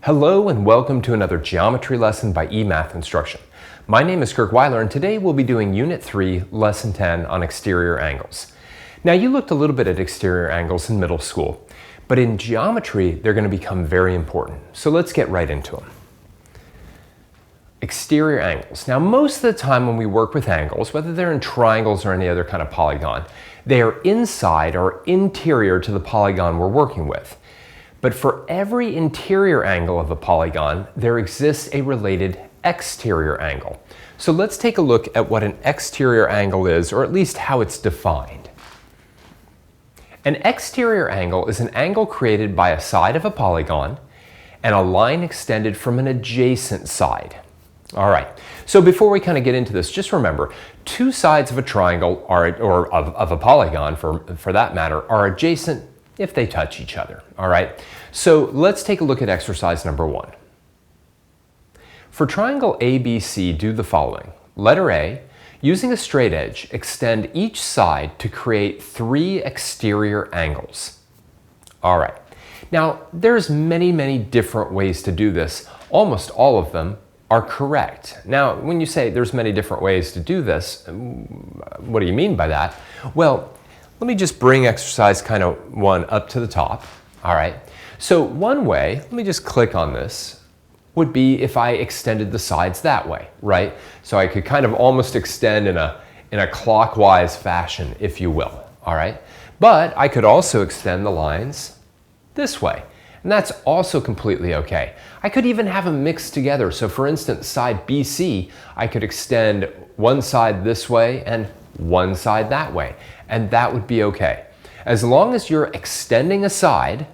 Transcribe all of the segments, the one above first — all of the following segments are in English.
Hello and welcome to another geometry lesson by eMath Instruction. My name is Kirk Weiler and today we'll be doing Unit 3, Lesson 10 on exterior angles. Now you looked a little bit at exterior angles in middle school, but in geometry they're going to become very important. So let's get right into them. Exterior angles. Now most of the time when we work with angles, whether they're in triangles or any other kind of polygon, they are inside or interior to the polygon we're working with. But for every interior angle of a polygon, there exists a related exterior angle. So let's take a look at what an exterior angle is, or at least how it's defined. An exterior angle is an angle created by a side of a polygon and a line extended from an adjacent side. All right, so before we kind of get into this, just remember, two sides of a triangle are, or of a polygon for that matter, are adjacent if they touch each other, all right? So let's take a look at exercise number 1. For triangle ABC, do the following. Letter A, using a straight edge, extend each side to create 3 exterior angles. All right, now there's many different ways to do this. Almost all of them are correct. Now, when you say there's many different ways to do this, what do you mean by that? Well, let me just bring exercise kind of 1 up to the top. All right. So one way, let me just click on this, would be if I extended the sides that way, right? So I could kind of almost extend in a clockwise fashion, if you will. All right. But I could also extend the lines this way. And that's also completely okay. I could even have them mixed together. So for instance, side BC, I could extend one side this way and one side that way, and that would be okay. As long as you're extending a side,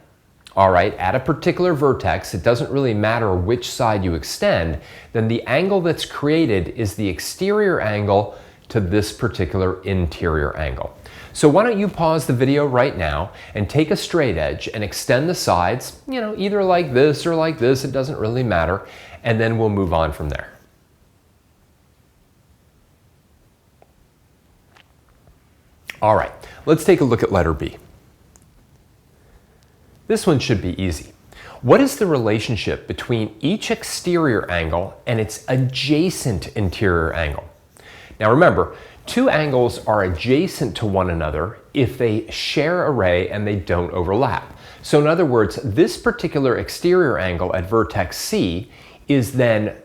all right, at a particular vertex, it doesn't really matter which side you extend, then the angle that's created is the exterior angle to this particular interior angle. So why don't you pause the video right now and take a straight edge and extend the sides, you know, either like this or like this, it doesn't really matter, and then we'll move on from there. All right, let's take a look at letter B. This one should be easy. What is the relationship between each exterior angle and its adjacent interior angle? Now remember, two angles are adjacent to one another if they share a ray and they don't overlap. So in other words, this particular exterior angle at vertex C is then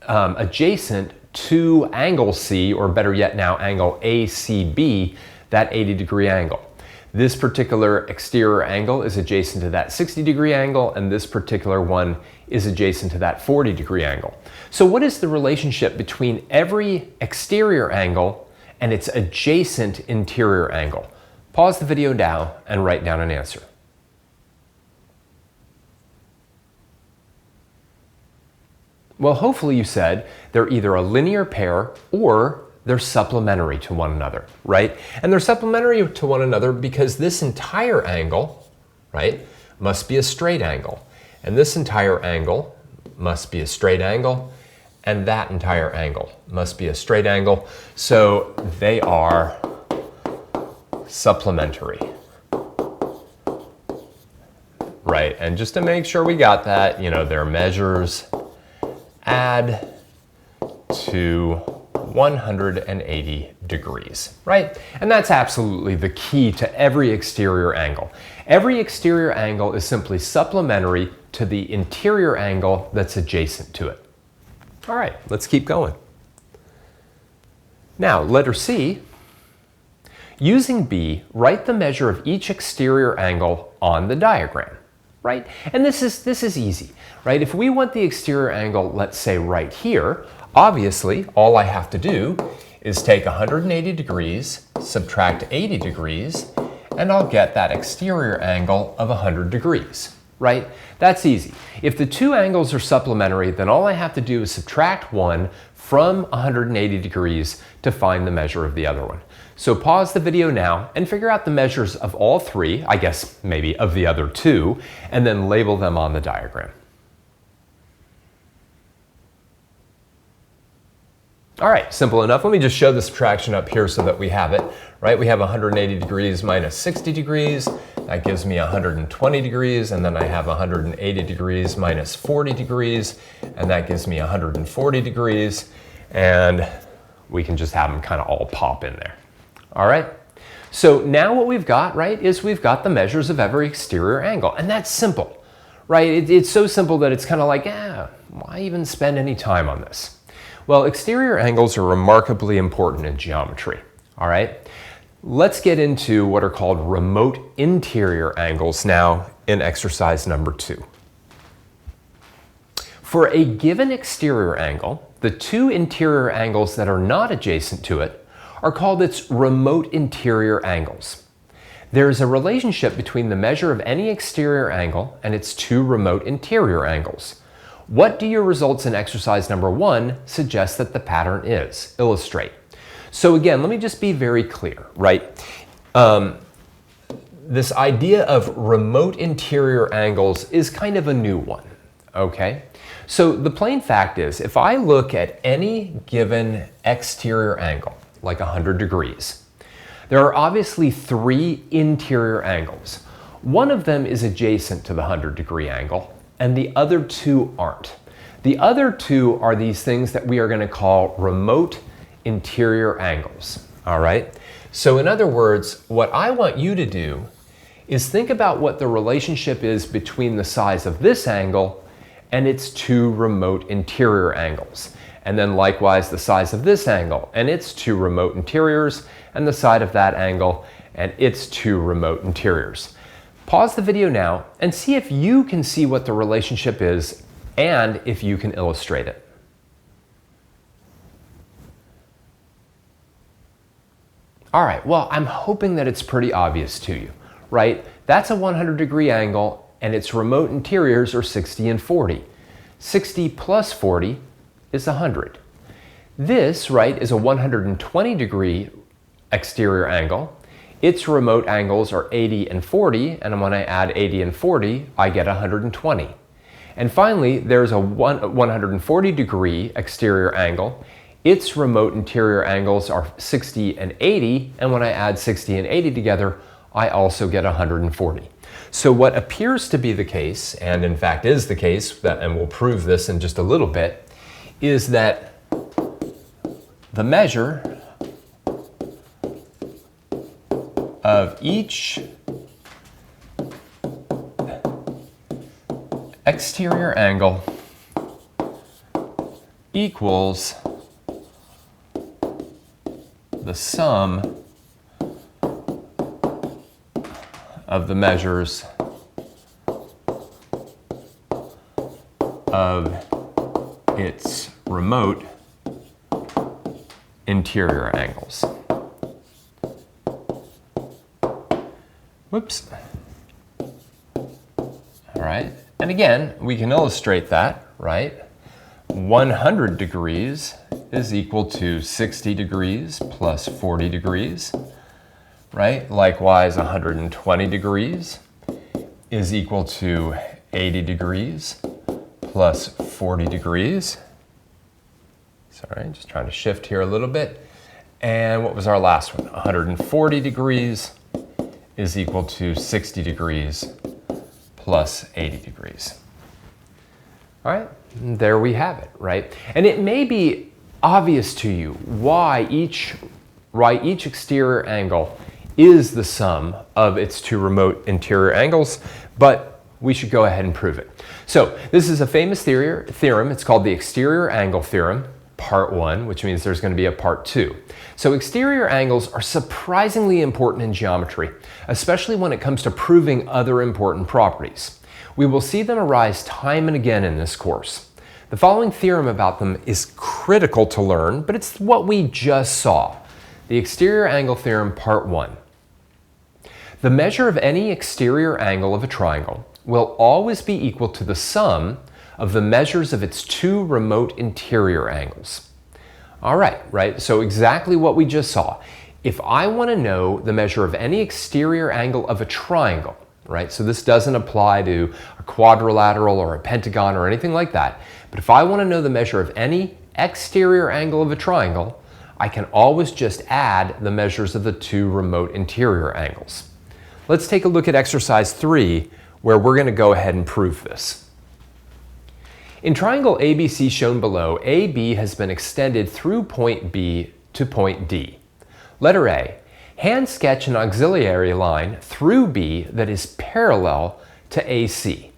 adjacent to angle C, or better yet now angle ACB, that 80-degree angle. This particular exterior angle is adjacent to that 60-degree angle, and this particular one is adjacent to that 40-degree angle. So what is the relationship between every exterior angle and its adjacent interior angle? Pause the video now and write down an answer. Well, hopefully you said they're either a linear pair or they're supplementary to one another, right? And they're supplementary to one another because this entire angle, right, must be a straight angle. And this entire angle must be a straight angle. And that entire angle must be a straight angle. So they are supplementary, right? And just to make sure we got that, you know, their measures add to 180 degrees, right? And that's absolutely the key to every exterior angle. Every exterior angle is simply supplementary to the interior angle that's adjacent to it. All right, let's keep going. Now, letter C. Using B, write the measure of each exterior angle on the diagram, right? And this is easy, right? If we want the exterior angle, let's say right here, obviously, all I have to do is take 180 degrees, subtract 80 degrees, and I'll get that exterior angle of 100 degrees, right? That's easy. If the two angles are supplementary, then all I have to do is subtract one from 180 degrees to find the measure of the other one. So pause the video now and figure out the measures of all three, I guess maybe of the other two, and then label them on the diagram. All right, simple enough. Let me just show the subtraction up here so that we have it, right? We have 180 degrees minus 60 degrees. That gives me 120 degrees, and then I have 180 degrees minus 40 degrees, and that gives me 140 degrees, and we can just have them kind of all pop in there. All right? So now what we've got, right, is we've got the measures of every exterior angle, and that's simple, right? It's so simple that it's kind of like, why even spend any time on this? Well, exterior angles are remarkably important in geometry, all right? Let's get into what are called remote interior angles now in exercise number 2. For a given exterior angle, the two interior angles that are not adjacent to it are called its remote interior angles. There is a relationship between the measure of any exterior angle and its two remote interior angles. What do your results in exercise number 1 suggest that the pattern is? Illustrate. So again, let me just be very clear, right? This idea of remote interior angles is kind of a new one, okay? So the plain fact is, if I look at any given exterior angle, like 100 degrees, there are obviously 3 interior angles. One of them is adjacent to the 100-degree angle, and the other 2 aren't. The other 2 are these things that we are going to call remote interior angles, all right? So in other words, what I want you to do is think about what the relationship is between the size of this angle and its 2 remote interior angles. And then likewise the size of this angle and its 2 remote interiors, and the side of that angle and its 2 remote interiors. Pause the video now and see if you can see what the relationship is and if you can illustrate it. All right, well, I'm hoping that it's pretty obvious to you, right? That's a 100-degree angle and its remote interiors are 60 and 40. 60 plus 40 is 100. This, right, is a 120-degree exterior angle. Its remote angles are 80 and 40, and when I add 80 and 40, I get 120. And finally, there's a 140-degree exterior angle. Its remote interior angles are 60 and 80, and when I add 60 and 80 together, I also get 140. So what appears to be the case, and in fact is the case, and we'll prove this in just a little bit, is that the measure of each exterior angle equals the sum of the measures of its remote interior angles. Whoops. All right, and again, we can illustrate that, right? 100 degrees is equal to 60 degrees plus 40 degrees, right? Likewise, 120 degrees is equal to 80 degrees plus 40 degrees. Sorry, just trying to shift here a little bit. And what was our last one? 140 degrees is equal to 60 degrees plus 80 degrees. All right, there we have it, right? And it may be obvious to you why each exterior angle is the sum of its 2 remote interior angles, but we should go ahead and prove it. So this is a famous theorem. It's called the exterior angle theorem, part 1, which means there's going to be a part 2. So exterior angles are surprisingly important in geometry, especially when it comes to proving other important properties. We will see them arise time and again in this course. The following theorem about them is critical to learn, but it's what we just saw. The exterior angle theorem, part 1. The measure of any exterior angle of a triangle will always be equal to the sum of the measures of its 2 remote interior angles. All right, so exactly what we just saw. If I want to know the measure of any exterior angle of a triangle, right, so this doesn't apply to a quadrilateral or a pentagon or anything like that, but if I want to know the measure of any exterior angle of a triangle, I can always just add the measures of the two remote interior angles. Let's take a look at exercise 3, where we're going to go ahead and prove this. In triangle ABC shown below, AB has been extended through point B to point D. Letter A, hand sketch an auxiliary line through B that is parallel to AC.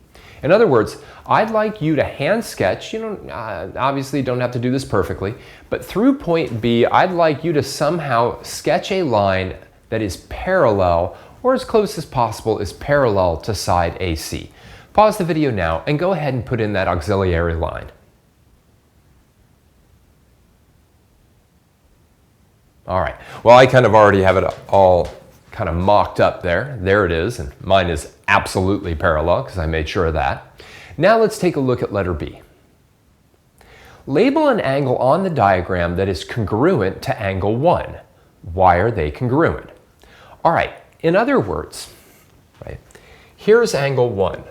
In other words, I'd like you to hand sketch, obviously don't have to do this perfectly, but through point B, I'd like you to somehow sketch a line that is parallel, or as close as possible is parallel to side AC. Pause the video now and go ahead and put in that auxiliary line. All right, well, I kind of already have it all kind of mocked up there. There it is, and mine is absolutely parallel because I made sure of that. Now let's take a look at letter B. Label an angle on the diagram that is congruent to angle 1. Why are they congruent? All right, in other words, right, here's angle 1.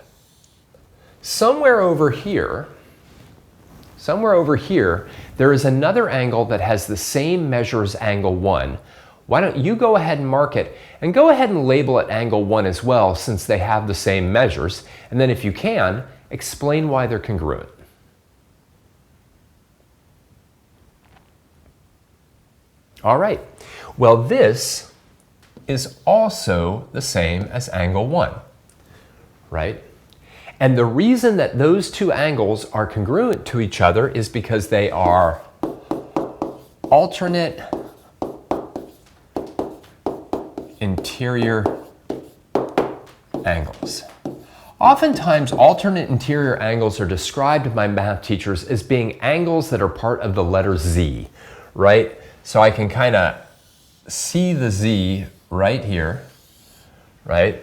Somewhere over here, there is another angle that has the same measure as angle 1. Why don't you go ahead and mark it, and go ahead and label it angle 1 as well, since they have the same measures, and then if you can, explain why they're congruent. All right, well, this is also the same as angle 1, right? And the reason that those two angles are congruent to each other is because they are alternate interior angles. Oftentimes, alternate interior angles are described by math teachers as being angles that are part of the letter Z, right? So I can kind of see the Z right here, right?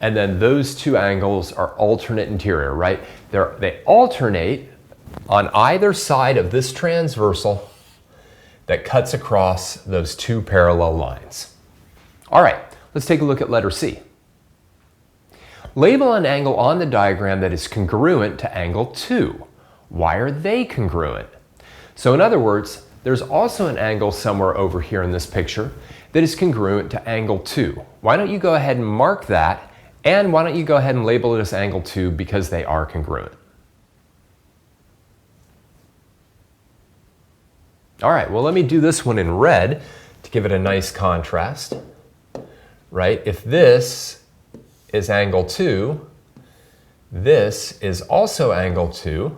And then those two angles are alternate interior, right? They alternate on either side of this transversal that cuts across those two parallel lines. All right, let's take a look at letter C. Label an angle on the diagram that is congruent to angle 2. Why are they congruent? So in other words, there's also an angle somewhere over here in this picture that is congruent to angle 2. Why don't you go ahead and mark that, and why don't you go ahead and label it as angle 2 because they are congruent. All right, well, let me do this one in red to give it a nice contrast, right? If this is angle 2, this is also angle 2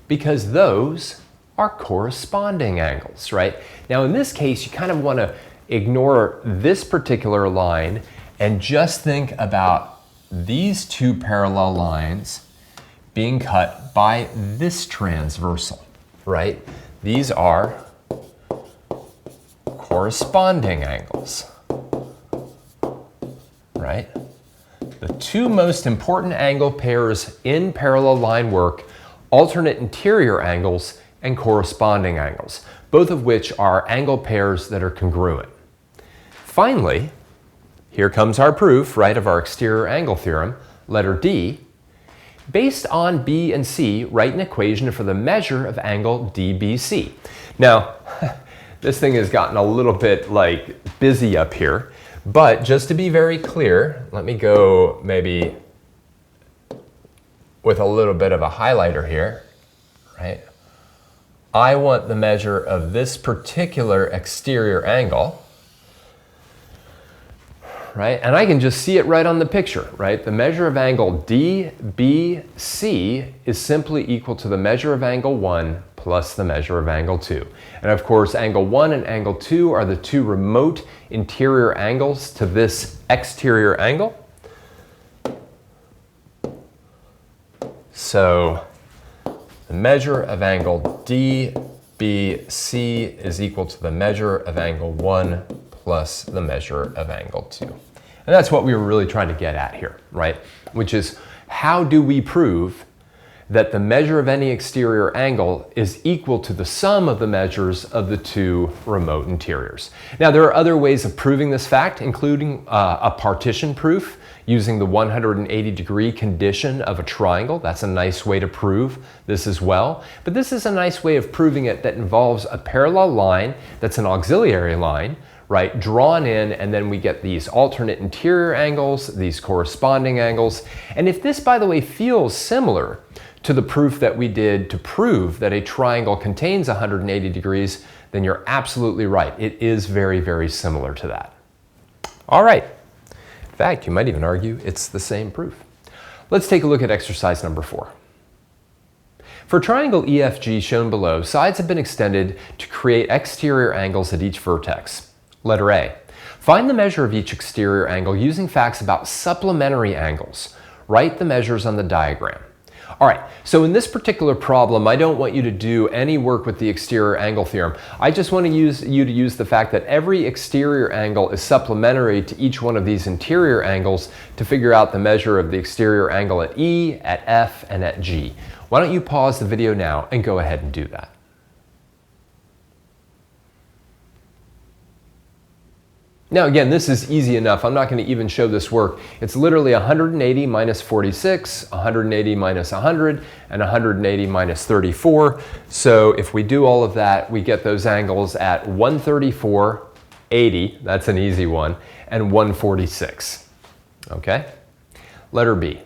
because those are corresponding angles, right? Now, in this case, you kind of want to ignore this particular line and just think about these two parallel lines being cut by this transversal, right? These are corresponding angles, right? The two most important angle pairs in parallel line work, alternate interior angles and corresponding angles, both of which are angle pairs that are congruent. Finally, here comes our proof, right, of our exterior angle theorem, letter D. Based on B and C, write an equation for the measure of angle DBC. Now, this thing has gotten a little bit busy up here, but just to be very clear, let me go maybe with a little bit of a highlighter here, right? I want the measure of this particular exterior angle, right? And I can just see it right on the picture, right? The measure of angle DBC is simply equal to the measure of angle 1 plus the measure of angle 2. And of course, angle 1 and angle 2 are the two remote interior angles to this exterior angle. So the measure of angle DBC is equal to the measure of angle 1 plus the measure of angle 2. And that's what we were really trying to get at here, right? Which is, how do we prove that the measure of any exterior angle is equal to the sum of the measures of the two remote interiors. Now, there are other ways of proving this fact, including a partition proof using the 180-degree condition of a triangle. That's a nice way to prove this as well. But this is a nice way of proving it that involves a parallel line that's an auxiliary line, right, drawn in, and then we get these alternate interior angles, these corresponding angles. And if this, by the way, feels similar to the proof that we did to prove that a triangle contains 180 degrees, then you're absolutely right. It is very, very similar to that. All right. In fact, you might even argue it's the same proof. Let's take a look at exercise number 4. For triangle EFG shown below, sides have been extended to create exterior angles at each vertex. Letter A. Find the measure of each exterior angle using facts about supplementary angles. Write the measures on the diagram. All right, so in this particular problem, I don't want you to do any work with the exterior angle theorem. I just want you to use the fact that every exterior angle is supplementary to each one of these interior angles to figure out the measure of the exterior angle at E, at F, and at G. Why don't you pause the video now and go ahead and do that. Now again, this is easy enough. I'm not going to even show this work. It's literally 180 minus 46, 180 minus 100, and 180 minus 34. So if we do all of that, we get those angles at 134, 80, that's an easy one, and 146. Okay? Letter B.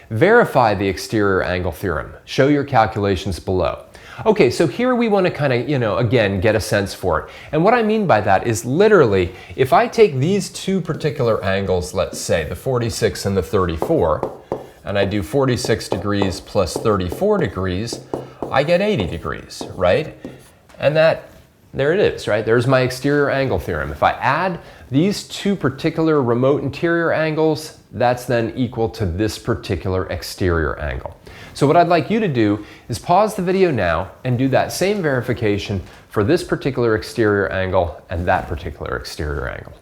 Verify the exterior angle theorem. Show your calculations below. Okay, so here we want to kind of, again, get a sense for it. And what I mean by that is literally, if I take these two particular angles, let's say the 46 and the 34, and I do 46 degrees plus 34 degrees, I get 80 degrees, right? And there it is, right? There's my exterior angle theorem. If I add these two particular remote interior angles, that's then equal to this particular exterior angle. So what I'd like you to do is pause the video now and do that same verification for this particular exterior angle and that particular exterior angle.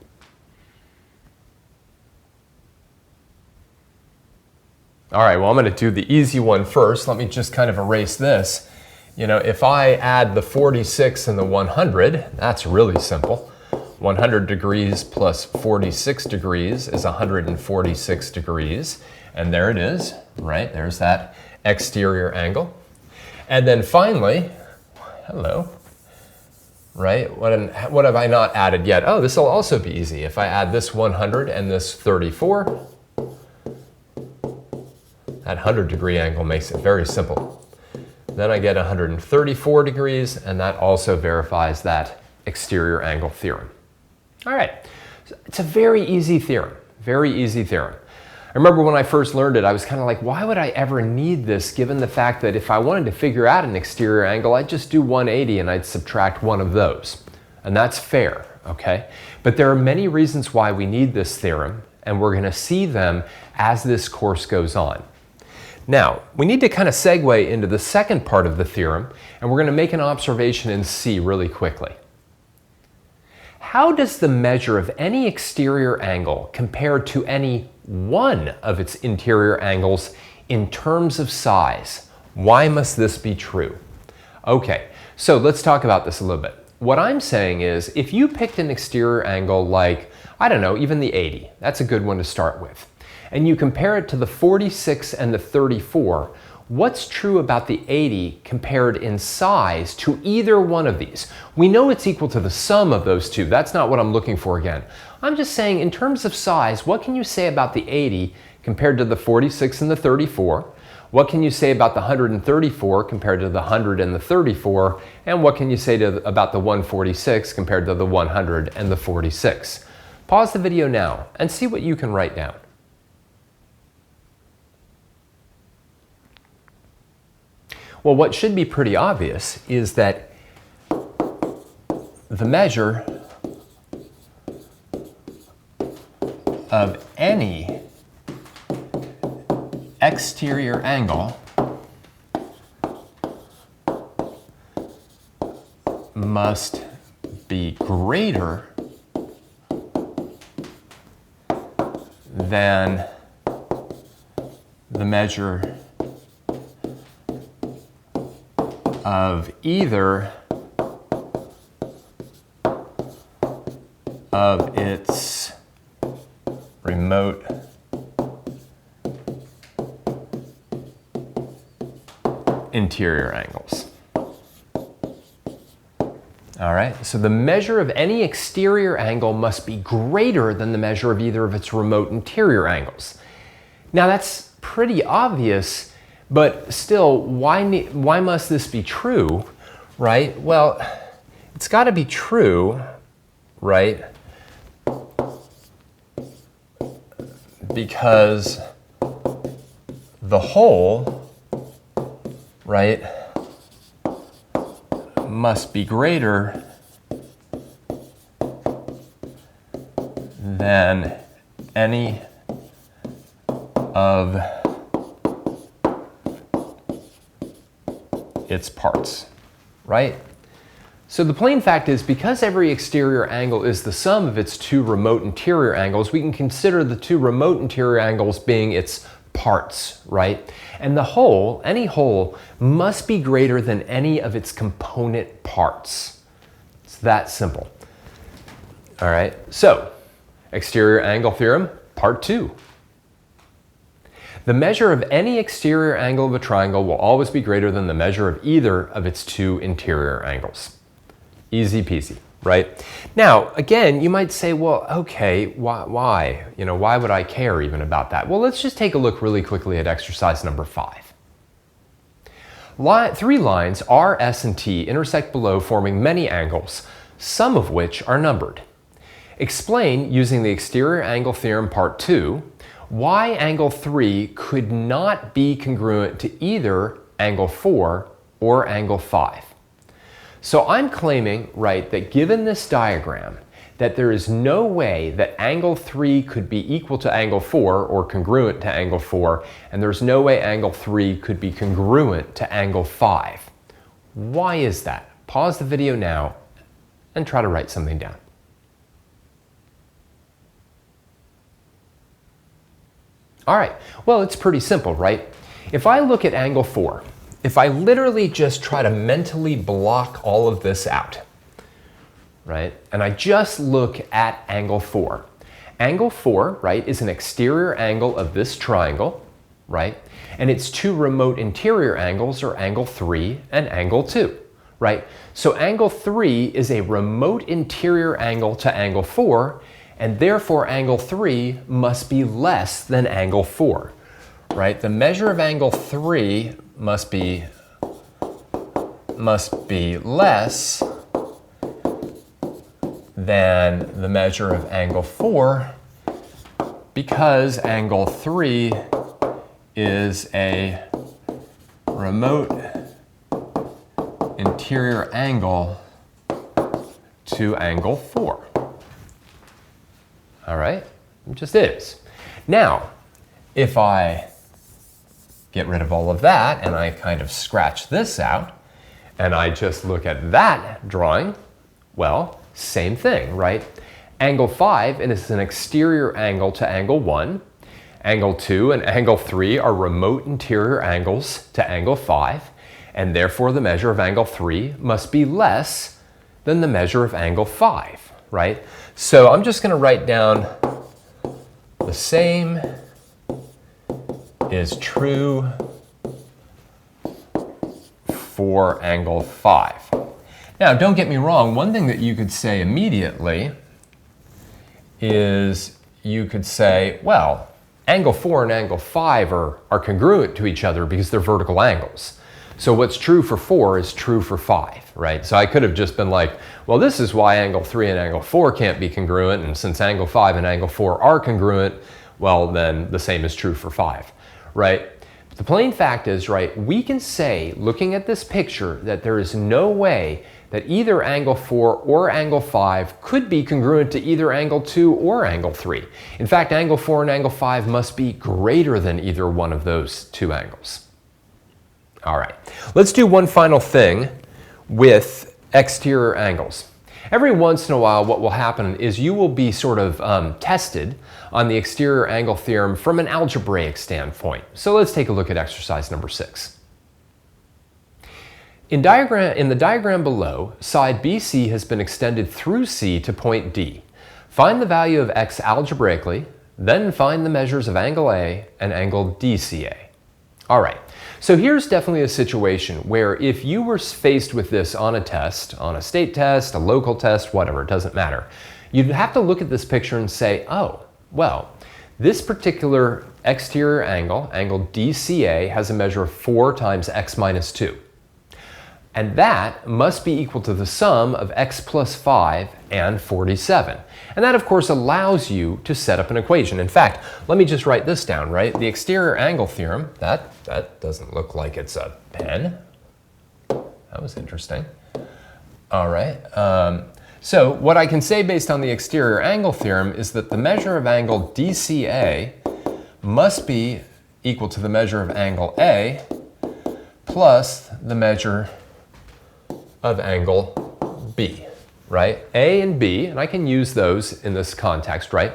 All right, well, I'm going to do the easy one first. Let me just kind of erase this. If I add the 46 and the 100, that's really simple. 100 degrees plus 46 degrees is 146 degrees. And there it is, right? There's that exterior angle. And then finally, hello, right? What have I not added yet? Oh, this will also be easy. If I add this 100 and this 34, that 100-degree angle makes it very simple. Then I get 134 degrees, and that also verifies that exterior angle theorem. All right, it's a very easy theorem, very easy theorem. I remember when I first learned it, I was kind of like, why would I ever need this given the fact that if I wanted to figure out an exterior angle, I'd just do 180 and I'd subtract one of those. And that's fair, okay? But there are many reasons why we need this theorem, and we're going to see them as this course goes on. Now, we need to kind of segue into the second part of the theorem, and we're going to make an observation in C really quickly. How does the measure of any exterior angle compare to any one of its interior angles in terms of size? Why must this be true? Okay, so let's talk about this a little bit. What I'm saying is, if you picked an exterior angle like, I don't know, even the 80, that's a good one to start with, and you compare it to the 46 and the 34, what's true about the 80 compared in size to either one of these? We know it's equal to the sum of those two. That's not what I'm looking for again. I'm just saying in terms of size, what can you say about the 80 compared to the 46 and the 34? What can you say about the 134 compared to the 100 and the 34? And what can you say about the 146 compared to the 100 and the 46? Pause the video now and see what you can write down. Well, what should be pretty obvious is that the measure of any exterior angle must be greater than the measure of either of its remote interior angles. All right, so the measure of any exterior angle must be greater than the measure of either of its remote interior angles. Now that's pretty obvious, but still, why must this be true, right? Well, it's got to be true, right? Because the whole, right, must be greater than any of its parts, right? So the plain fact is, because every exterior angle is the sum of its two remote interior angles, we can consider the two remote interior angles being its parts, right? And the whole, any whole, must be greater than any of its component parts. It's that simple. All right, so exterior angle theorem, part 2. The measure of any exterior angle of a triangle will always be greater than the measure of either of its two interior angles. Easy peasy, right? Now, again, you might say, well, okay, why? You know, why would I care even about that? Well, let's just take a look really quickly at exercise number 5. Three lines, R, S, and T, intersect below, forming many angles, some of which are numbered. Explain, using the exterior angle theorem part 2, why angle 3 could not be congruent to either angle 4 or angle 5. So I'm claiming, right, that given this diagram, that there is no way that angle 3 could be equal to angle 4 or congruent to angle 4, and there's no way angle 3 could be congruent to angle 5. Why is that? Pause the video now and try to write something down. All right, well, it's pretty simple, right? If I look at angle 4, if I literally just try to mentally block all of this out, right, and I just look at angle 4. Angle 4, right, is an exterior angle of this triangle, right, and its two remote interior angles are angle 3 and angle 2, right? So angle 3 is a remote interior angle to angle 4, and therefore angle 3 must be less than angle 4, right? The measure of angle 3 must be less than the measure of angle 4, because angle 3 is a remote interior angle to angle 4. All right, it just is. Now, if I get rid of all of that and I kind of scratch this out and I just look at that drawing, well, same thing, right? Angle 5 is an exterior angle to angle 1. Angle 2 and angle 3 are remote interior angles to angle 5, and therefore the measure of angle 3 must be less than the measure of angle 5, right? So I'm just going to write down the same is true for angle 5. Now, don't get me wrong, one thing that you could say immediately is you could say, well, angle 4 and angle 5 are congruent to each other because they're vertical angles. So what's true for 4 is true for 5, right? So I could have just been like, well, this is why angle 3 and angle 4 can't be congruent, and since angle 5 and angle 4 are congruent, well, then the same is true for 5, right? The plain fact is, right, we can say, looking at this picture, that there is no way that either angle 4 or angle 5 could be congruent to either angle 2 or angle 3. In fact, angle 4 and angle 5 must be greater than either one of those two angles. All right, let's do one final thing with exterior angles. Every once in a while, what will happen is you will be sort of tested on the exterior angle theorem from an algebraic standpoint. So let's take a look at exercise number 6. In the diagram below, side BC has been extended through C to point D. Find the value of x algebraically, then find the measures of angle A and angle DCA. All right, so here's definitely a situation where if you were faced with this on a test, on a state test, a local test, whatever, it doesn't matter, you'd have to look at this picture and say, oh, well, this particular exterior angle, angle DCA, has a measure of 4 times x minus 2. And that must be equal to the sum of x plus 5 and 47. And that, of course, allows you to set up an equation. In fact, let me just write this down, right? The exterior angle theorem, that doesn't look like it's a pen. That was interesting. All right. So what I can say based on the exterior angle theorem is that the measure of angle DCA must be equal to the measure of angle A plus the measure of angle B, right? A and B, and I can use those in this context, right?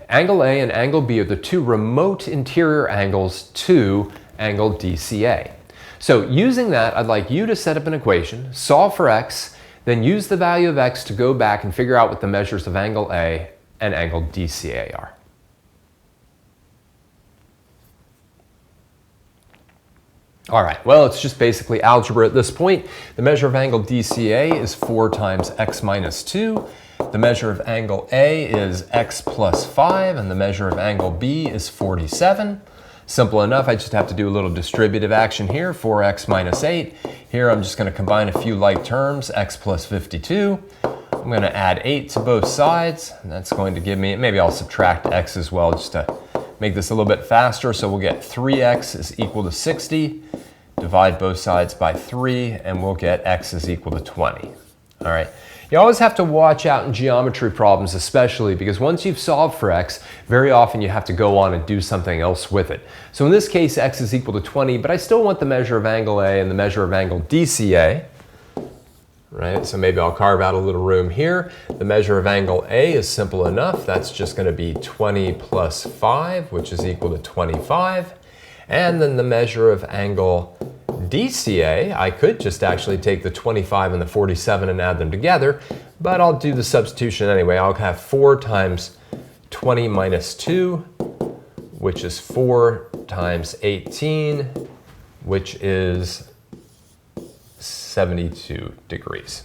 Angle A and angle B are the two remote interior angles to angle DCA. So using that, I'd like you to set up an equation, solve for x, then use the value of x to go back and figure out what the measures of angle A and angle DCA are. All right, well, it's just basically algebra at this point. The measure of angle DCA is 4 times x minus 2. The measure of angle A is x plus 5, and the measure of angle B is 47. Simple enough, I just have to do a little distributive action here, 4x minus 8. Here I'm just going to combine a few like terms, x plus 52. I'm going to add 8 to both sides, and that's going to give me, maybe I'll subtract x as well just to make this a little bit faster. So we'll get 3x is equal to 60. Divide both sides by 3, and we'll get x is equal to 20. All right. You always have to watch out in geometry problems, especially because once you've solved for x, very often you have to go on and do something else with it. So in this case, x is equal to 20, but I still want the measure of angle A and the measure of angle DCA. Right, so maybe I'll carve out a little room here. The measure of angle A is simple enough. That's just going to be 20 plus 5, which is equal to 25. And then the measure of angle DCA, I could just actually take the 25 and the 47 and add them together, but I'll do the substitution anyway. I'll have 4 times 20 minus 2, which is 4 times 18, which is 72 degrees.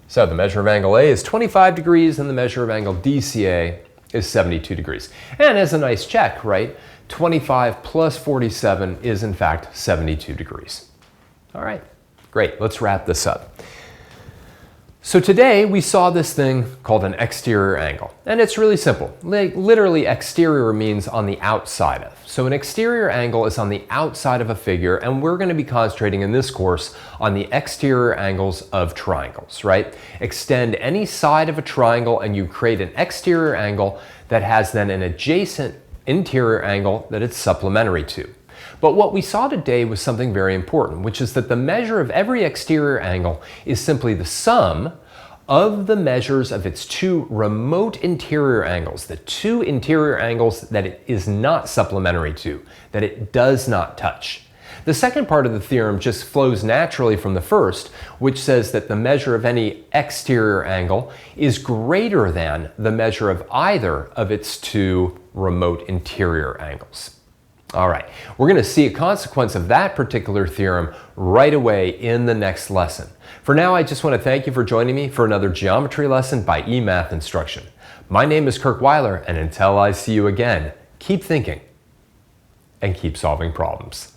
So the measure of angle A is 25 degrees and the measure of angle DCA is 72 degrees. And as a nice check, right, 25 plus 47 is in fact 72 degrees. All right, great, let's wrap this up. So today we saw this thing called an exterior angle, and it's really simple. Literally, exterior means on the outside of. So an exterior angle is on the outside of a figure, and we're going to be concentrating in this course on the exterior angles of triangles, right? Extend any side of a triangle and you create an exterior angle that has then an adjacent interior angle that it's supplementary to. But what we saw today was something very important, which is that the measure of every exterior angle is simply the sum of the measures of its two remote interior angles, the two interior angles that it is not supplementary to, that it does not touch. The second part of the theorem just flows naturally from the first, which says that the measure of any exterior angle is greater than the measure of either of its two remote interior angles. All right, we're going to see a consequence of that particular theorem right away in the next lesson. For now, I just want to thank you for joining me for another geometry lesson by eMath Instruction. My name is Kirk Weiler, and until I see you again, keep thinking and keep solving problems.